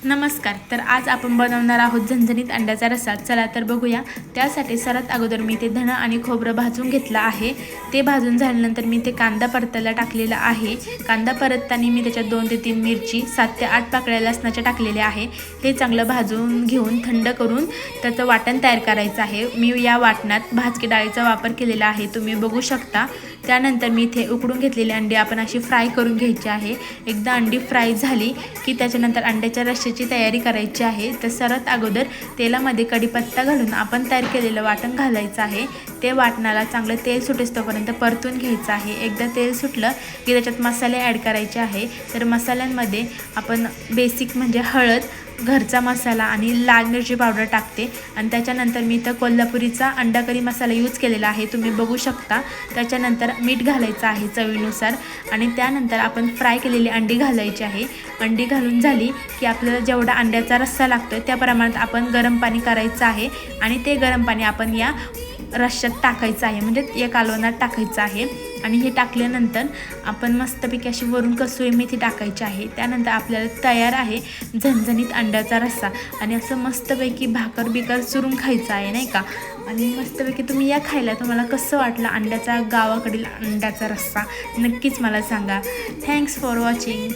नमस्कार. तर आज आपण बनवणार आहोत झणझणीत अंड्याचा रस्सा. चला तर बघूया. त्यासाठी सर्वात अगोदर मी ते धणं आणि खोबरं भाजून घेतलं आहे. ते भाजून झाल्यानंतर मी ते कांदा परतायला टाकलेला आहे. कांदा परतताना मी त्याच्यात 2 ते 3 मिरची, 7 ते 8 पाकळ्या लसणाच्या टाकलेल्या आहे. हे चांगलं भाजून घेऊन थंड करून त्याचं वाटण तयार करायचं आहे. मी या वाटणात भाजकी डाळीचा वापर केलेला आहे, तुम्ही बघू शकता. त्यानंतर मी इथे उकडून घेतलेली अंडी आपण अशी फ्राय करून घ्यायची आहे. एकदा अंडी फ्राय झाली की त्याच्यानंतर अंड्याच्या रश्श्याची तयारी करायची आहे. तर सर्वात अगोदर तेलामध्ये कढीपत्ता घालून आपण तयार केलेलं वाटण घालायचं आहे. ते वाटणाला चांगलं तेल सुटेस्तोपर्यंत परतून घ्यायचं आहे. एकदा तेल सुटलं की त्याच्यात मसाले ॲड करायचे आहे. तर मसाल्यांमध्ये आपण बेसिक म्हणजे हळद, घरचा मसाला आणि लाल मिरची पावडर टाकते आणि त्याच्यानंतर मी इथं कोल्हापुरीचा अंडा करी मसाला यूज केलेला आहे, तुम्ही बघू शकता. त्याच्यानंतर मीठ घालायचं आहे चवीनुसार आणि त्यानंतर आपण फ्राय केलेली अंडी घालायची आहे. अंडी घालून झाली की आपल्याला जेवढा अंड्याचा रस्सा लागतो त्या प्रमाणात आपण गरम पाणी करायचं आहे आणि ते गरम पाणी आपण या रश्श्यात टाकायचं आहे, म्हणजे या कालवणात टाकायचं आहे. आणि हे टाकल्यानंतर आपण मस्तपैकी अशी वरून कसुरी मेथी टाकायची आहे. त्यानंतर आपल्याला तयार आहे झणझणीत अंड्याचा रस्सा. आणि असं मस्तपैकी भाकर चुरून खायचं आहे, नाही का. आणि मस्तपैकी तुम्ही या खायला. तुम्हाला कसं वाटलं अंड्याचा गावाकडील अंड्याचा रस्सा नक्कीच मला सांगा. Thanks for watching.